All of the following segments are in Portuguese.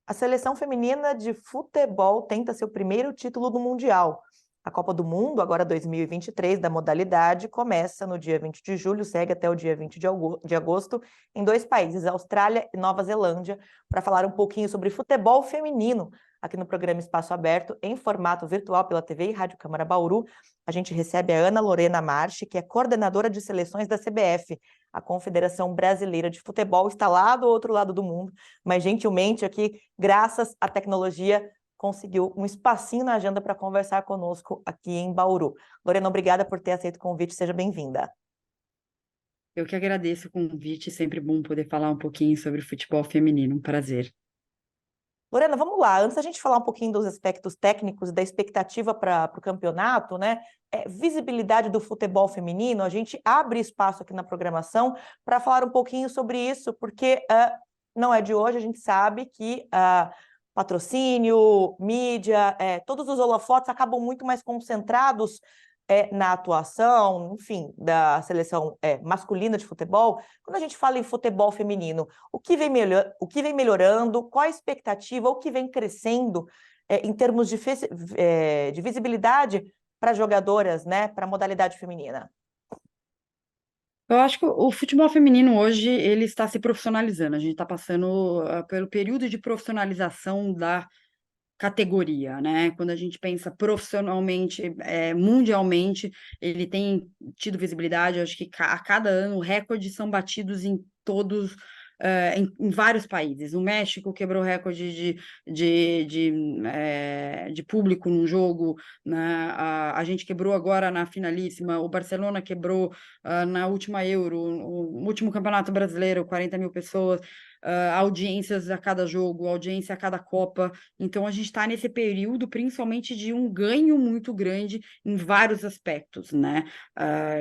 A seleção feminina de futebol tenta seu primeiro título do Mundial. A Copa do Mundo, agora 2023, da modalidade, começa no dia 20 de julho, segue até o dia 20 de agosto, em dois países, Austrália e Nova Zelândia, para falar um pouquinho sobre futebol feminino, aqui no programa Espaço Aberto, em formato virtual pela TV e Rádio Câmara Bauru. A gente recebe a Ana Lorena Marchi, que é coordenadora de seleções da CBF, a Confederação Brasileira de Futebol, está lá do outro lado do mundo, mas gentilmente aqui, graças à tecnologia, conseguiu um espacinho na agenda para conversar conosco aqui em Bauru. Lorena, obrigada por ter aceito o convite, seja bem-vinda. Eu que agradeço o convite, sempre bom poder falar um pouquinho sobre futebol feminino, um prazer. Lorena, vamos lá. Antes da gente falar um pouquinho dos aspectos técnicos e da expectativa para o campeonato, né? Visibilidade do futebol feminino, a gente abre espaço aqui na programação para falar um pouquinho sobre isso, porque não é de hoje, a gente sabe que patrocínio, mídia, todos os holofotes acabam muito mais concentrados na atuação, enfim, da seleção masculina de futebol. Quando a gente fala em futebol feminino, o que vem melhorando, qual a expectativa, o que vem crescendo em termos de visibilidade para jogadoras, né, para a modalidade feminina? Eu acho que o futebol feminino hoje ele está se profissionalizando. A gente está passando pelo período de profissionalização da categoria, né? Quando a gente pensa profissionalmente, mundialmente, ele tem tido visibilidade. Eu acho que a cada ano recordes são batidos em todos, em vários países. O México quebrou recorde de público num jogo, né? A gente quebrou agora na finalíssima, o Barcelona quebrou na última Euro, o último Campeonato Brasileiro, 40 mil pessoas. Audiências a cada jogo, audiência a cada Copa. Então, a gente está nesse período, principalmente, de um ganho muito grande em vários aspectos, né?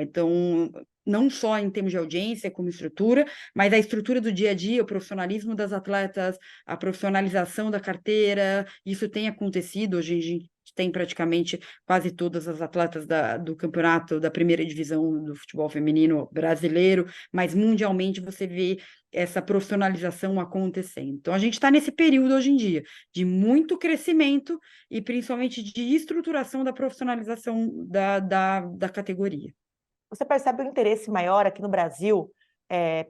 Então, não só em termos de audiência, como estrutura, mas a estrutura do dia a dia, o profissionalismo das atletas, a profissionalização da carteira, isso tem acontecido. Hoje a gente tem praticamente quase todas as atletas do campeonato da primeira divisão do futebol feminino brasileiro, mas mundialmente você vê essa profissionalização acontecendo. Então, a gente está nesse período hoje em dia de muito crescimento e principalmente de estruturação da profissionalização da categoria. Você percebe um interesse maior aqui no Brasil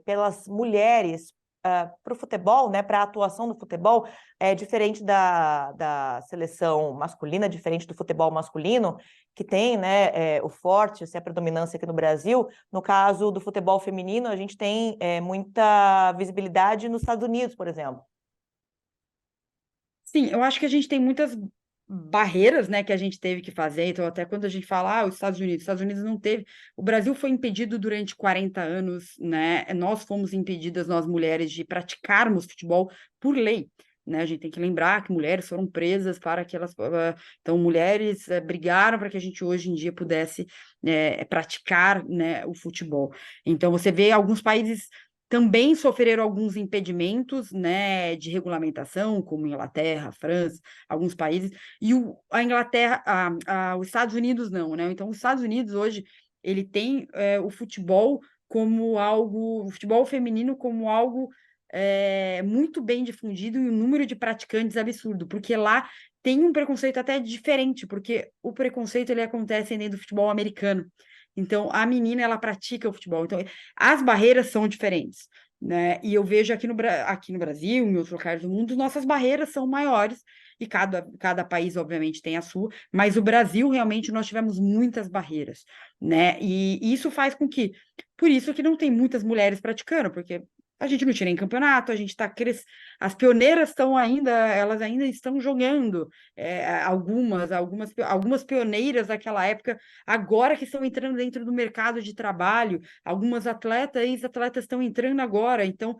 pelas mulheres para o futebol, né, para a atuação no futebol, diferente da seleção masculina, diferente do futebol masculino, que tem, né, o forte, a predominância aqui no Brasil. No caso do futebol feminino, a gente tem muita visibilidade nos Estados Unidos, por exemplo. Sim, eu acho que a gente tem muitas barreiras, né, que a gente teve que fazer. Então, até quando a gente fala, os Estados Unidos não teve. O Brasil foi impedido durante 40 anos, né? Nós fomos impedidas, nós mulheres, de praticarmos futebol por lei. Né? A gente tem que lembrar que mulheres foram presas para que elas. Então, mulheres brigaram para que a gente hoje em dia pudesse praticar, né, o futebol. Então, você vê alguns países também sofreram alguns impedimentos, né, de regulamentação, como Inglaterra, França, alguns países, e a Inglaterra, os Estados Unidos não, né? Então, os Estados Unidos hoje ele tem o futebol como algo, o futebol feminino como algo muito bem difundido e um número de praticantes absurdo, porque lá tem um preconceito até diferente, porque o preconceito ele acontece dentro do futebol americano. Então, a menina, ela pratica o futebol. Então, as barreiras são diferentes, né? E eu vejo aqui no Brasil, em outros locais do mundo, nossas barreiras são maiores, e cada país, obviamente, tem a sua, mas o Brasil, realmente, nós tivemos muitas barreiras, né? E isso faz com que, por isso que não tem muitas mulheres praticando, porque a gente não tira em campeonato, a gente está as pioneiras estão ainda, elas ainda estão jogando, algumas pioneiras daquela época agora que estão entrando dentro do mercado de trabalho, algumas atletas, ex-atletas estão entrando agora, então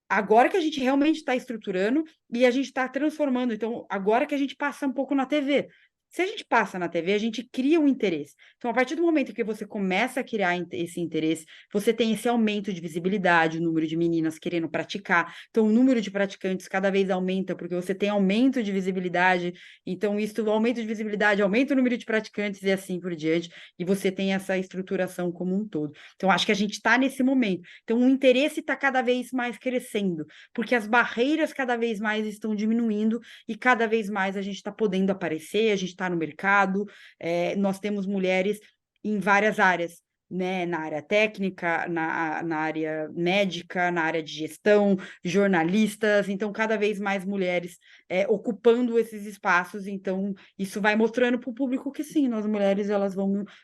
agora que a gente realmente está estruturando e a gente está transformando, então agora que a gente passa um pouco na TV. Se a gente passa na TV, a gente cria um interesse. Então, a partir do momento que você começa a criar esse interesse, você tem esse aumento de visibilidade, o número de meninas querendo praticar. Então, o número de praticantes cada vez aumenta, porque você tem aumento de visibilidade. Então, isso, o aumento de visibilidade, aumenta o número de praticantes e assim por diante. E você tem essa estruturação como um todo. Então, acho que a gente está nesse momento. Então, o interesse está cada vez mais crescendo, porque as barreiras cada vez mais estão diminuindo e cada vez mais a gente está podendo aparecer, a gente está no mercado, nós temos mulheres em várias áreas, né? Na área técnica, na área médica, na área de gestão, jornalistas, então cada vez mais mulheres ocupando esses espaços, então isso vai mostrando para o público que sim, nós mulheres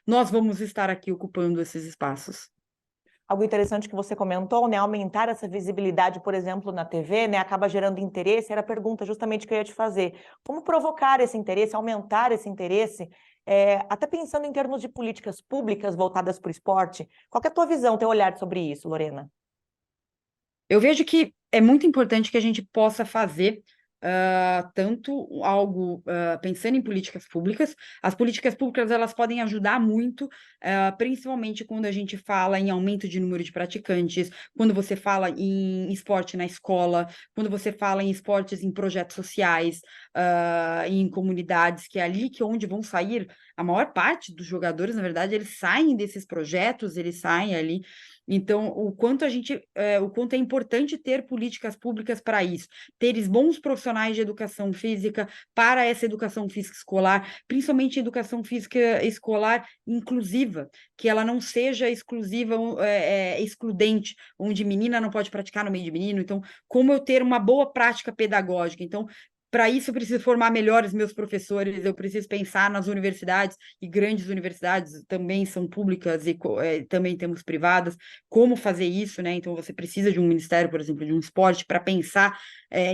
nós vamos estar aqui ocupando esses espaços. Algo interessante que você comentou, né? Aumentar essa visibilidade, por exemplo, na TV, né? Acaba gerando interesse. Era a pergunta justamente que eu ia te fazer. Como provocar esse interesse, aumentar esse interesse, até pensando em termos de políticas públicas voltadas para o esporte? Qual que é a tua visão, teu olhar sobre isso, Lorena? Eu vejo que é muito importante que a gente possa fazer tanto algo pensando em políticas públicas. As políticas públicas elas podem ajudar muito, principalmente quando a gente fala em aumento de número de praticantes, quando você fala em esporte na escola, quando você fala em esportes em projetos sociais, em comunidades, que é ali que onde vão sair a maior parte dos jogadores, na verdade, eles saem desses projetos, eles saem ali. Então, o quanto é importante ter políticas públicas para isso, ter bons profissionais de educação física para essa educação física escolar, principalmente educação física escolar inclusiva, que ela não seja exclusiva, excludente, onde menina não pode praticar no meio de menino. Então, como eu ter uma boa prática pedagógica? Então, para isso, eu preciso formar melhores meus professores, eu preciso pensar nas universidades, e grandes universidades também são públicas e também temos privadas, como fazer isso, né? Então, você precisa de um ministério, por exemplo, de um esporte, para pensar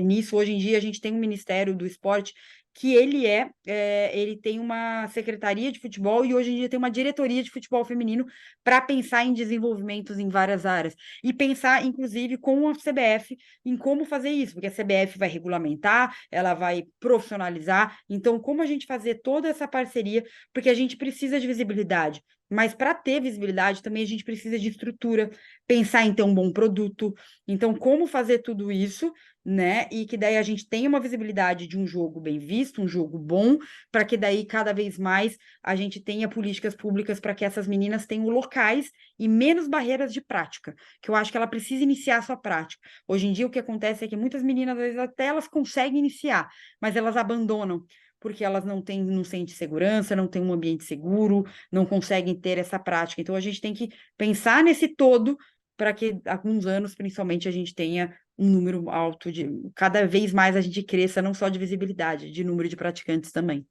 nisso. Hoje em dia, a gente tem um Ministério do Esporte que ele tem uma secretaria de futebol e hoje em dia tem uma diretoria de futebol feminino para pensar em desenvolvimentos em várias áreas e pensar, inclusive, com a CBF em como fazer isso, porque a CBF vai regulamentar, ela vai profissionalizar. Então, como a gente fazer toda essa parceria, porque a gente precisa de visibilidade. Mas para ter visibilidade também a gente precisa de estrutura, pensar em ter um bom produto. Então, como fazer tudo isso, né? E que daí a gente tenha uma visibilidade de um jogo bem visto, um jogo bom, para que daí cada vez mais a gente tenha políticas públicas para que essas meninas tenham locais e menos barreiras de prática, que eu acho que ela precisa iniciar a sua prática. Hoje em dia o que acontece é que muitas meninas, às vezes, até elas conseguem iniciar, mas elas abandonam porque elas não sentem segurança, não têm um ambiente seguro, não conseguem ter essa prática. Então, a gente tem que pensar nesse todo para que, há alguns anos, principalmente, a gente tenha um número alto de... Cada vez mais a gente cresça, não só de visibilidade, de número de praticantes também.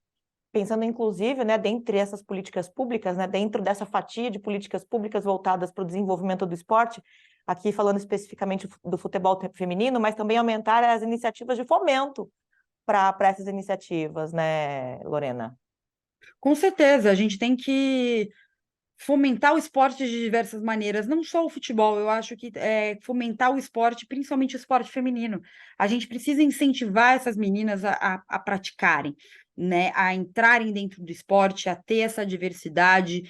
Pensando, inclusive, né, dentre essas políticas públicas, né, dentro dessa fatia de políticas públicas voltadas para o desenvolvimento do esporte, aqui falando especificamente do futebol feminino, mas também aumentar as iniciativas de fomento para essas iniciativas, né, Lorena? Com certeza, a gente tem que fomentar o esporte de diversas maneiras, não só o futebol, eu acho que fomentar o esporte, principalmente o esporte feminino. A gente precisa incentivar essas meninas a praticarem, né, a entrarem dentro do esporte, a ter essa diversidade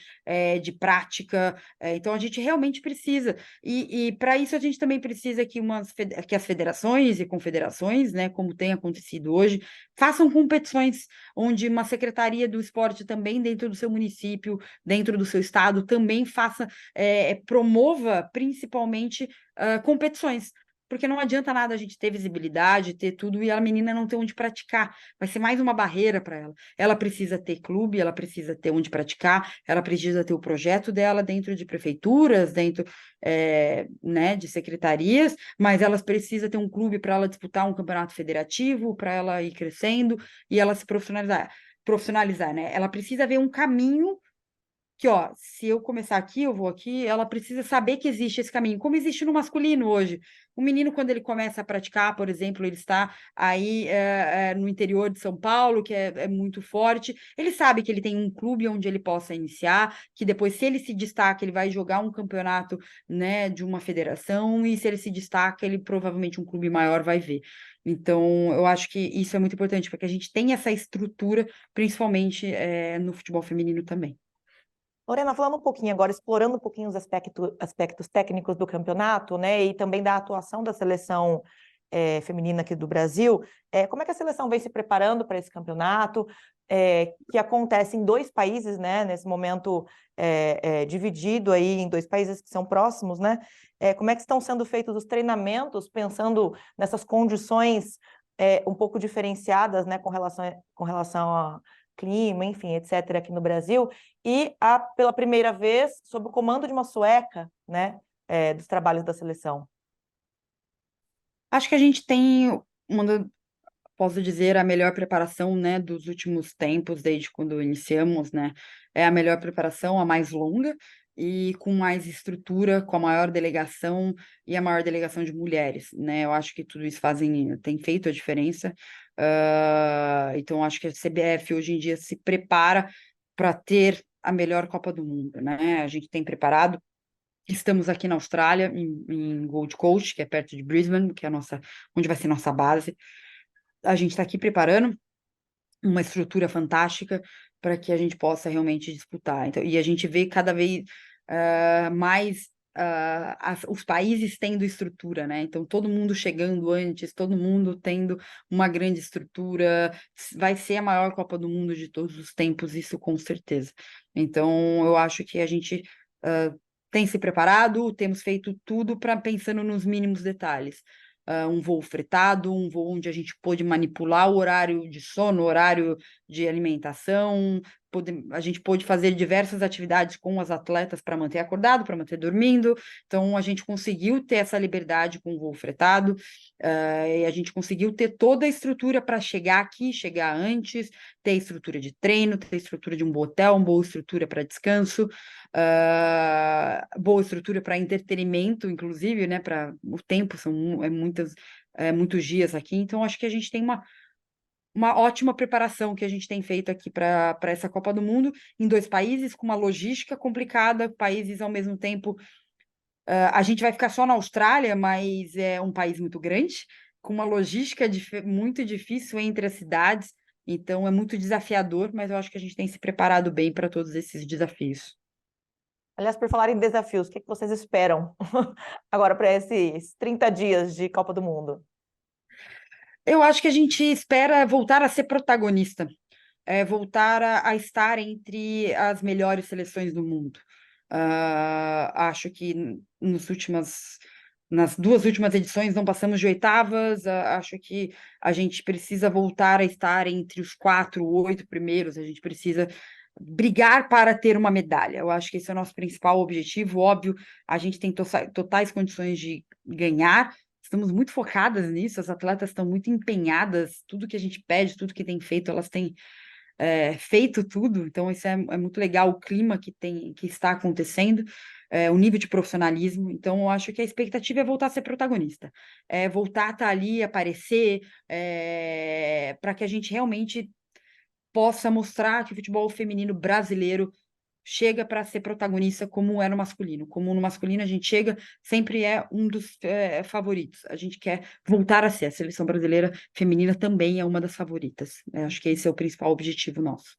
de prática. Então, a gente realmente precisa. E para isso, a gente também precisa que as federações e confederações, né, como tem acontecido hoje, façam competições onde uma secretaria do esporte também dentro do seu município, dentro do seu estado, também promova principalmente competições. Porque não adianta nada a gente ter visibilidade, ter tudo, e a menina não ter onde praticar. Vai ser mais uma barreira para ela. Ela precisa ter clube, ela precisa ter onde praticar, ela precisa ter o projeto dela dentro de prefeituras, dentro né, de secretarias, mas elas precisam ter um clube para ela disputar um campeonato federativo, para ela ir crescendo e ela se profissionalizar, né? Ela precisa ver um caminho que, ó, se eu começar aqui, eu vou aqui, ela precisa saber que existe esse caminho, como existe no masculino hoje. O menino, quando ele começa a praticar, por exemplo, ele está aí no interior de São Paulo, que é muito forte, ele sabe que ele tem um clube onde ele possa iniciar, que depois, se ele se destaca, ele vai jogar um campeonato, né, de uma federação, e se ele se destaca, ele provavelmente um clube maior vai ver. Então, eu acho que isso é muito importante, para que a gente tenha essa estrutura, principalmente no futebol feminino também. Lorena, falando um pouquinho agora, explorando um pouquinho os aspectos técnicos do campeonato, né, e também da atuação da seleção feminina aqui do Brasil, como é que a seleção vem se preparando para esse campeonato, que acontece em dois países, né, nesse momento dividido aí em dois países que são próximos, né? Como é que estão sendo feitos os treinamentos, pensando nessas condições um pouco diferenciadas, né, com relação a clima, enfim, etc., aqui no Brasil, e pela primeira vez, sob o comando de uma sueca, né, dos trabalhos da seleção. Acho que a gente tem posso dizer, a melhor preparação, né, dos últimos tempos, desde quando iniciamos, né? É a melhor preparação, a mais longa e com mais estrutura, com a maior delegação e a maior delegação de mulheres, né? Eu acho que tudo isso tem feito a diferença. Então, acho que a CBF hoje em dia se prepara para ter a melhor Copa do Mundo, né? A gente tem preparado. Estamos aqui na Austrália, em Gold Coast, que é perto de Brisbane, que é onde vai ser nossa base. A gente está aqui preparando uma estrutura fantástica para que a gente possa realmente disputar. Então, e a gente vê cada vez mais os países tendo estrutura, né? Então, todo mundo chegando antes, todo mundo tendo uma grande estrutura. Vai ser a maior Copa do Mundo de todos os tempos, isso com certeza. Então, eu acho que a gente tem se preparado, temos feito tudo para pensando nos mínimos detalhes. Um voo fretado, um voo onde a gente pôde manipular o horário de sono, o horário de alimentação, a gente pôde fazer diversas atividades com as atletas para manter acordado, para manter dormindo. Então, a gente conseguiu ter essa liberdade com o voo fretado, e a gente conseguiu ter toda a estrutura para chegar aqui, chegar antes, ter estrutura de treino, ter estrutura de um bom hotel, uma boa estrutura para descanso, boa estrutura para entretenimento, inclusive, né? Para o tempo, muitos dias aqui. Então, acho que a gente tem uma ótima preparação que a gente tem feito aqui para essa Copa do Mundo, em dois países, com uma logística complicada, países ao mesmo tempo. A gente vai ficar só na Austrália, mas é um país muito grande, com uma logística muito difícil entre as cidades. Então, é muito desafiador, mas eu acho que a gente tem se preparado bem para todos esses desafios. Aliás, por falar em desafios, o que vocês esperam agora para esses 30 dias de Copa do Mundo? Eu acho que a gente espera voltar a ser protagonista, voltar a estar entre as melhores seleções do mundo. Acho que nas duas últimas edições não passamos de oitavas. Acho que a gente precisa voltar a estar entre os 4, 8 primeiros. A gente precisa brigar para ter uma medalha. Eu acho que esse é o nosso principal objetivo. Óbvio, a gente tem totais condições de ganhar. Estamos muito focadas nisso, as atletas estão muito empenhadas, tudo que a gente pede, tudo que tem feito, elas têm feito tudo, então isso é muito legal, o clima que está acontecendo, o nível de profissionalismo. Então eu acho que a expectativa é voltar a ser protagonista, voltar a estar ali, aparecer, para que a gente realmente possa mostrar que o futebol feminino brasileiro chega para ser protagonista como é no masculino. Como no masculino a gente chega, sempre é um dos favoritos. A gente quer voltar a ser. A seleção brasileira feminina também é uma das favoritas. Acho que esse é o principal objetivo nosso.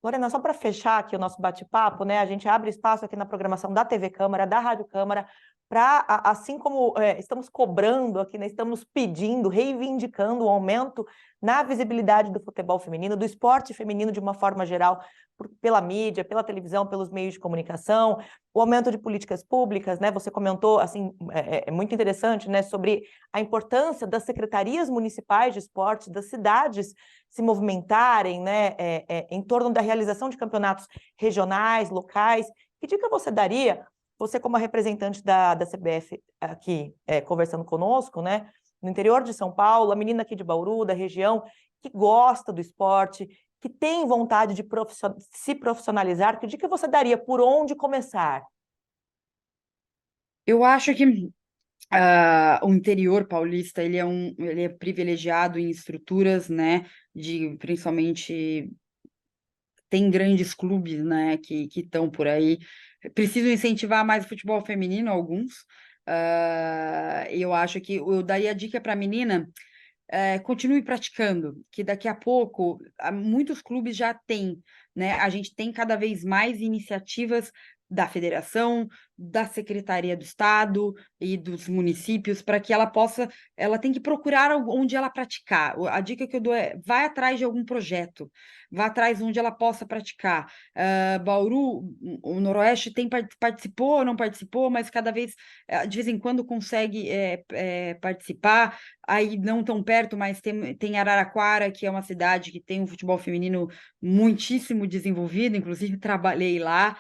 Lorena, só para fechar aqui o nosso bate-papo, né? A gente abre espaço aqui na programação da TV Câmara, da Rádio Câmara, para, assim como estamos cobrando aqui, né, estamos pedindo, reivindicando o aumento na visibilidade do futebol feminino, do esporte feminino de uma forma geral, pela mídia, pela televisão, pelos meios de comunicação, o aumento de políticas públicas, né? Você comentou, assim, é muito interessante, né, sobre a importância das secretarias municipais de esporte, das cidades se movimentarem, né, em torno da realização de campeonatos regionais, locais. Que dica você daria, você como a representante da CBF aqui conversando conosco, né, no interior de São Paulo, a menina aqui de Bauru, da região, que gosta do esporte, que tem vontade de se profissionalizar, que dica você daria, por onde começar? Eu acho que o interior paulista ele é privilegiado em estruturas, né, de principalmente tem grandes clubes, né, que estão por aí. Precisam incentivar mais o futebol feminino, alguns. Eu acho que eu daria a dica para a menina, continue praticando, que daqui a pouco muitos clubes já têm, né? A gente tem cada vez mais iniciativas da federação, da Secretaria do Estado e dos municípios para que ela tem que procurar onde ela praticar. A dica que eu dou é: vai atrás de algum projeto, vá atrás onde ela possa praticar. Bauru, o Noroeste participou, não participou, mas cada vez, de vez em quando, consegue participar. Aí não tão perto, mas tem Araraquara, que é uma cidade que tem um futebol feminino muitíssimo desenvolvido, inclusive trabalhei lá.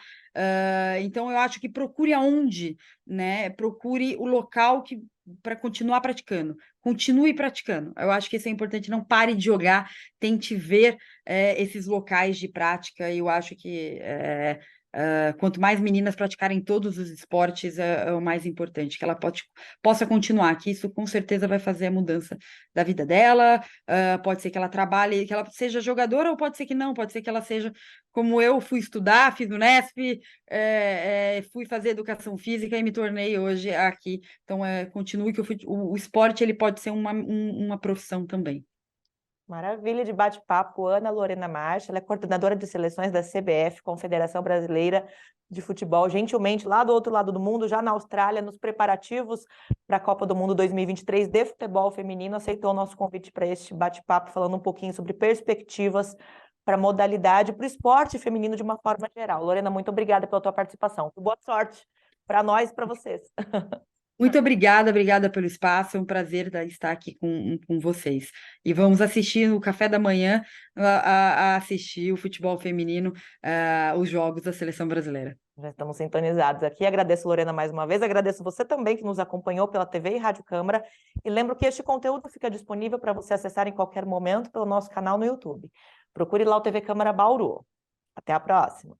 Então eu acho que procure aonde, né? Procure o local que para continuar praticando. Continue praticando. Eu acho que isso é importante. Não pare de jogar, tente ver esses locais de prática. Eu acho que quanto mais meninas praticarem todos os esportes, é o mais importante, que ela possa continuar, que isso com certeza vai fazer a mudança da vida dela. Pode ser que ela trabalhe, que ela seja jogadora, ou pode ser que não, pode ser que ela seja como eu, fui estudar, fiz o Unesp, fui fazer educação física e me tornei hoje aqui. Então, continue que o esporte ele pode ser uma profissão também. Maravilha de bate-papo, Ana Lorena Marcha, ela é coordenadora de seleções da CBF, Confederação Brasileira de Futebol, gentilmente lá do outro lado do mundo, já na Austrália, nos preparativos para a Copa do Mundo 2023 de futebol feminino, aceitou o nosso convite para este bate-papo, falando um pouquinho sobre perspectivas para a modalidade, para o esporte feminino de uma forma geral. Lorena, muito obrigada pela tua participação. Boa sorte para nós e para vocês. Muito obrigada pelo espaço, é um prazer estar aqui com vocês. E vamos assistir no café da manhã, a assistir o futebol feminino, os jogos da seleção brasileira. Já estamos sintonizados aqui. Agradeço, Lorena, mais uma vez. Agradeço você também que nos acompanhou pela TV e Rádio Câmara. E lembro que este conteúdo fica disponível para você acessar em qualquer momento pelo nosso canal no YouTube. Procure lá o TV Câmara Bauru. Até a próxima.